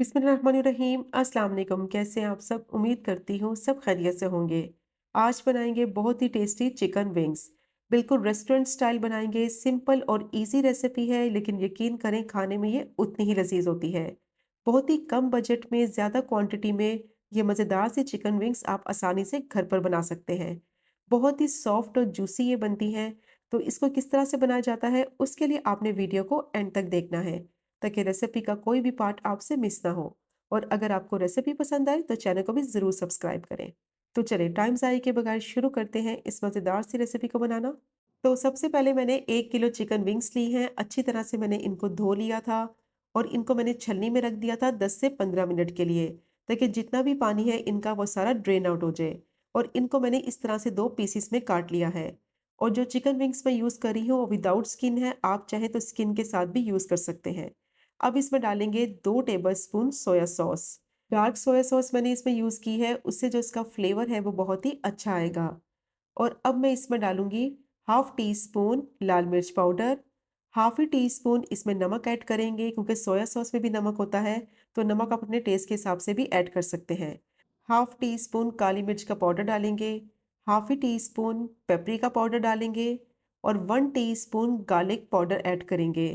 बिस्मिल्लाहिर्रहमानिर्रहीम। अस्सलाम वालेकुम। कैसे हैं आप सब? उम्मीद करती हूँ सब खैरियत से होंगे। आज बनाएंगे बहुत ही टेस्टी चिकन विंग्स। बिल्कुल रेस्टोरेंट स्टाइल बनाएंगे। सिंपल और इजी रेसिपी है, लेकिन यकीन करें खाने में ये उतनी ही लजीज होती है। बहुत ही कम बजट में ज़्यादा क्वांटिटी में ये मज़ेदार सी चिकन विंग्स आप आसानी से घर पर बना सकते हैं। बहुत ही सॉफ्ट और जूसी ये बनती हैं। तो इसको किस तरह से बनाया जाता है उसके लिए आपने वीडियो को एंड तक देखना है, ताकि रेसिपी का कोई भी पार्ट आपसे मिस ना हो। और अगर आपको रेसिपी पसंद आए तो चैनल को भी ज़रूर सब्सक्राइब करें। तो चलिए टाइम ज़ाया के बगैर शुरू करते हैं इस मज़ेदार सी रेसिपी को बनाना। तो सबसे पहले मैंने 1 किलो चिकन विंग्स ली हैं। अच्छी तरह से मैंने इनको धो लिया था और इनको मैंने छलनी में रख दिया था 10 से 15 मिनट के लिए, ताकि जितना भी पानी है इनका वो सारा ड्रेन आउट हो जाए। और इनको मैंने इस तरह से 2 पीसेस में काट लिया है। और जो चिकन विंग्स मैं यूज़ कर रही हूँ वो विदाउट स्किन है, आप चाहे तो स्किन के साथ भी यूज़ कर सकते हैं। अब इसमें डालेंगे 2 tablespoon soya sauce. Dark soya sauce मैंने इसमें यूज़ की है, उससे जो इसका फ्लेवर है वो बहुत ही अच्छा आएगा। और अब मैं इसमें डालूंगी हाफ टी स्पून लाल मिर्च पाउडर। हाफ ही टी स्पून इसमें नमक ऐड करेंगे, क्योंकि सोया सॉस में भी नमक होता है। तो नमक आप अपने टेस्ट के हिसाब से भी ऐड कर सकते हैं। हाफ टी स्पून काली मिर्च का पाउडर डालेंगे। हाफ ही टी स्पून पेपरिका पाउडर डालेंगे। और 1 टीस्पून गार्लिक पाउडर ऐड करेंगे।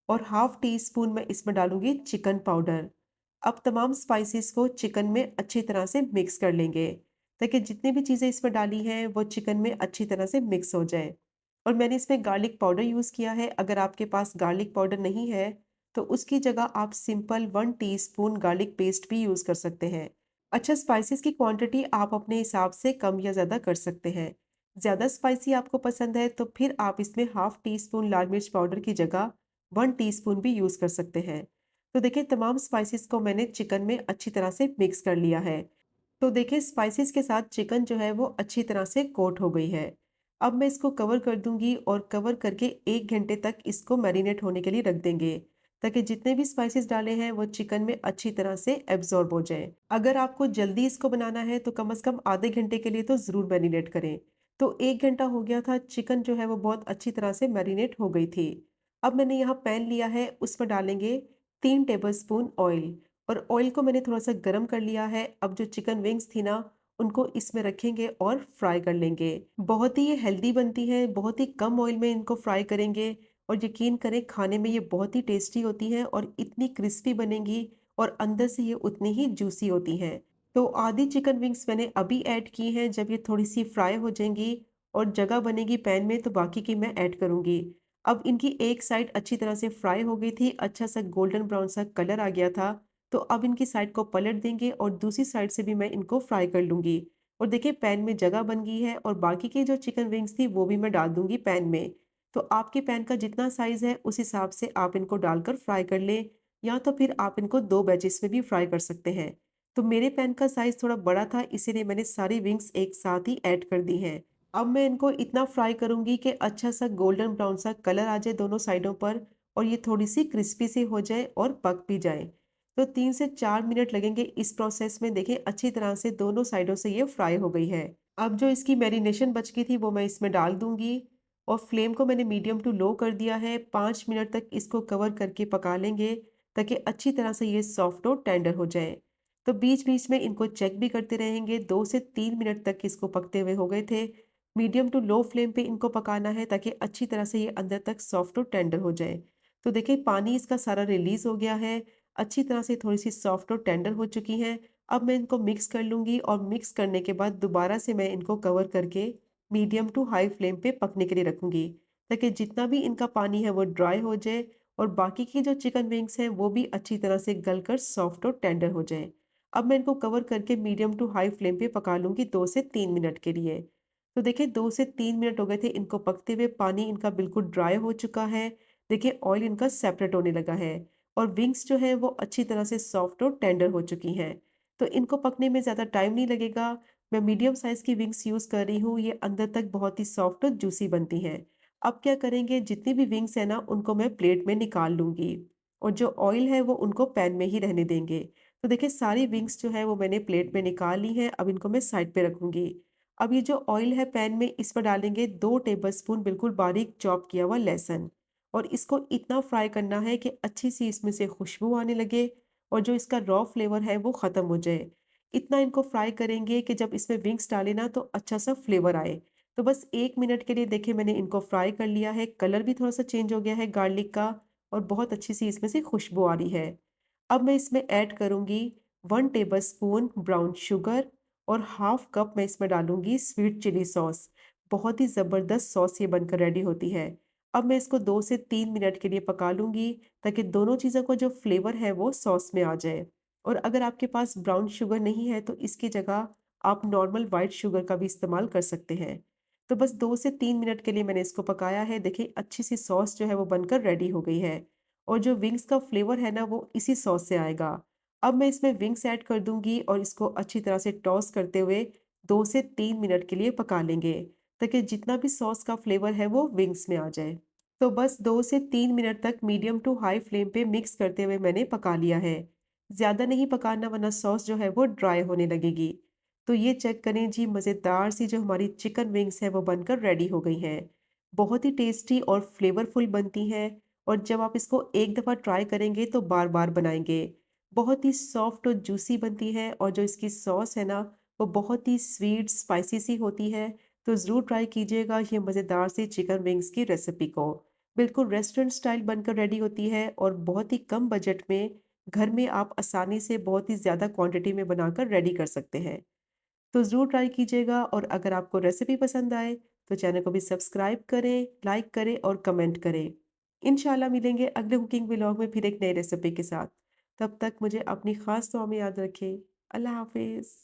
और हाफ टी स्पून मैं इसमें डालूंगी चिकन पाउडर। अब तमाम स्पाइसेस को चिकन में अच्छी तरह से मिक्स कर लेंगे, ताकि जितनी भी चीज़ें इसमें डाली हैं वो चिकन में अच्छी तरह से मिक्स हो जाए। और मैंने इसमें गार्लिक पाउडर यूज़ किया है। अगर आपके पास गार्लिक पाउडर नहीं है तो उसकी जगह आप सिंपल 1 टीस्पून गार्लिक पेस्ट भी यूज़ कर सकते हैं। अच्छा, स्पाइसेस की क्वांटिटी आप अपने हिसाब से कम या ज़्यादा कर सकते हैं। ज़्यादा स्पाइसी आपको पसंद है तो फिर आप इसमें हाफ टी स्पून लाल मिर्च पाउडर की जगह 1 टीस्पून भी यूज़ कर सकते हैं। तो देखिए तमाम स्पाइसेस को मैंने चिकन में अच्छी तरह से मिक्स कर लिया है। तो देखिए स्पाइसेस के साथ चिकन जो है वो अच्छी तरह से कोट हो गई है। अब मैं इसको कवर कर दूंगी और कवर करके 1 घंटे तक इसको मैरिनेट होने के लिए रख देंगे, ताकि जितने भी स्पाइसेस डाले हैं वो चिकन में अच्छी तरह से एब्जॉर्ब हो जाए। अगर आपको जल्दी इसको बनाना है तो कम से कम आधे घंटे के लिए तो ज़रूर मैरिनेट करें। तो 1 घंटा हो गया था, चिकन जो है वो बहुत अच्छी तरह से मैरिनेट हो गई थी। अब मैंने यहाँ पैन लिया है, उसमें डालेंगे 3 टेबलस्पून ऑयल। और ऑयल को मैंने थोड़ा सा गर्म कर लिया है। अब जो चिकन विंग्स थी ना, उनको इसमें रखेंगे और फ्राई कर लेंगे। बहुत ही ये हेल्दी बनती है, बहुत ही कम ऑयल में इनको फ्राई करेंगे। और यकीन करें खाने में ये बहुत ही टेस्टी होती हैं और इतनी क्रिस्पी बनेंगी और अंदर से ये उतनी ही जूसी होती हैं। तो आधी चिकन विंग्स मैंने अभी ऐड की हैं। जब ये थोड़ी सी फ्राई हो जाएंगी और जगह बनेगी पैन में तो बाकी की मैं ऐड करूंगी। अब इनकी एक साइड अच्छी तरह से फ्राई हो गई थी, अच्छा सा गोल्डन ब्राउन सा कलर आ गया था। तो अब इनकी साइड को पलट देंगे और दूसरी साइड से भी मैं इनको फ्राई कर लूंगी। और देखिए पैन में जगह बन गई है और बाकी की जो चिकन विंग्स थी वो भी मैं डाल दूंगी पैन में। तो आपके पैन का जितना साइज है उस हिसाब से आप इनको डालकर फ्राई कर लें, या तो फिर आप इनको 2 बैचेस में भी फ्राई कर सकते हैं। तो मेरे पैन का साइज थोड़ा बड़ा था, इसीलिए मैंने सारी विंग्स एक साथ ही ऐड कर दी हैं। अब मैं इनको इतना फ्राई करूंगी कि अच्छा सा गोल्डन ब्राउन सा कलर आ जाए दोनों साइडों पर, और ये थोड़ी सी क्रिस्पी सी हो जाए और पक भी जाए। तो 3 से 4 मिनट लगेंगे इस प्रोसेस में। देखें अच्छी तरह से दोनों साइडों से ये फ्राई हो गई है। अब जो इसकी मैरिनेशन बच गई थी वो मैं इसमें डाल दूंगी। और फ्लेम को मैंने मीडियम टू लो कर दिया है। 5 मिनट तक इसको कवर करके पका लेंगे, ताकि अच्छी तरह से ये सॉफ्ट और टेंडर हो जाए। तो बीच बीच में इनको चेक भी करते रहेंगे। 2 से 3 मिनट तक इसको पकते हुए हो गए थे। मीडियम टू लो फ्लेम पे इनको पकाना है, ताकि अच्छी तरह से ये अंदर तक सॉफ्ट और टेंडर हो जाए। तो देखिए पानी इसका सारा रिलीज हो गया है। अच्छी तरह से थोड़ी सी सॉफ्ट और टेंडर हो चुकी हैं। अब मैं इनको मिक्स कर लूंगी और मिक्स करने के बाद दोबारा से मैं इनको कवर करके मीडियम टू हाई फ्लेम पे पकने के लिए रखूंगी, ताकि जितना भी इनका पानी है वो ड्राई हो जाए और बाकी की जो चिकन विंग्स हैं वो भी अच्छी तरह से गलकर सॉफ्ट और टेंडर हो जाए। अब मैं इनको कवर करके मीडियम टू हाई फ्लेम पे पका लूंगी 2 से 3 मिनट के लिए। तो देखिए 2 से 3 मिनट हो गए थे इनको पकते हुए, पानी इनका बिल्कुल ड्राई हो चुका है। देखिए ऑयल इनका सेपरेट होने लगा है और विंग्स जो है वो अच्छी तरह से सॉफ्ट और टेंडर हो चुकी हैं। तो इनको पकने में ज़्यादा टाइम नहीं लगेगा। मैं मीडियम साइज़ की विंग्स यूज़ कर रही हूँ, ये अंदर तक बहुत ही सॉफ्ट और जूसी बनती हैं। अब क्या करेंगे, जितनी भी विंग्स है ना उनको मैं प्लेट में निकाल लूँगी और जो ऑयल है वो उनको पैन में ही रहने देंगे। तो देखिए सारी विंग्स जो है वो मैंने प्लेट में निकाल ली है। अब इनको मैं साइड पे रखूँगी। अब ये जो ऑयल है पैन में इस पर डालेंगे 2 टेबलस्पून बिल्कुल बारीक चॉप किया हुआ लहसुन। और इसको इतना फ्राई करना है कि अच्छी सी इसमें से खुशबू आने लगे और जो इसका रॉ फ्लेवर है वो ख़त्म हो जाए। इतना इनको फ्राई करेंगे कि जब इसमें विंग्स डालें ना तो अच्छा-सा फ्लेवर आए। तो बस 1 मिनट के लिए देखिए मैंने इनको फ्राई कर लिया है, कलर भी थोड़ा-सा चेंज हो गया है गार्लिक का और बहुत अच्छी-सी इसमें से खुशबू आ रही है। अब मैं इसमें ऐड करूँगी 1 टेबलस्पून ब्राउन शुगर और हाफ कप मैं इसमें डालूँगी स्वीट चिली सॉस। बहुत ही ज़बरदस्त सॉस ये बनकर रेडी होती है। अब मैं इसको 2 से 3 मिनट के लिए पका लूँगी ताकि दोनों चीज़ों का जो फ्लेवर है वो सॉस में आ जाए। और अगर आपके पास ब्राउन शुगर नहीं है तो इसकी जगह आप नॉर्मल व्हाइट शुगर का भी इस्तेमाल कर सकते हैं। तो बस 2 से 3 मिनट के लिए मैंने इसको पकाया है। देखिए अच्छी-सी सॉस जो है वो बनकर रेडी हो गई है और जो विंग्स का फ्लेवर है ना वो इसी सॉस से आएगा। अब मैं इसमें विंग्स ऐड कर दूँगी और इसको अच्छी तरह से टॉस करते हुए 2 से 3 मिनट के लिए पका लेंगे, ताकि जितना भी सॉस का फ्लेवर है वो विंग्स में आ जाए। तो बस 2 से 3 मिनट तक मीडियम टू हाई फ्लेम पे मिक्स करते हुए मैंने पका लिया है। ज़्यादा नहीं पकाना वरना सॉस जो है वो ड्राई होने लगेगी। तो ये चेक करें जी मज़ेदार सी जो हमारी चिकन विंग्स है वो बनकर रेडी हो गई हैं। बहुत ही टेस्टी और फ्लेवरफुल बनती हैं और जब आप इसको एक दफ़ा ट्राई करेंगे तो बार-बार बनाएँगे। बहुत ही सॉफ्ट और जूसी बनती है और जो इसकी सॉस है ना वो बहुत ही स्वीट स्पाइसी सी होती है। तो ज़रूर ट्राई कीजिएगा ये मज़ेदार सी चिकन विंग्स की रेसिपी को। बिल्कुल रेस्टोरेंट स्टाइल बनकर रेडी होती है और बहुत ही कम बजट में घर में आप आसानी से बहुत ही ज़्यादा क्वांटिटी में बनाकर रेडी कर सकते हैं। तो ज़रूर ट्राई कीजिएगा और अगर आपको रेसिपी पसंद आए तो चैनल को भी सब्सक्राइब करें, लाइक करें और कमेंट करें। इंशाल्लाह मिलेंगे अगले कुकिंग व्लॉग में फिर एक नई रेसिपी के साथ। तब तक मुझे अपनी ख़ास दुआ में याद रखें। अल्लाह हाफ़िज़।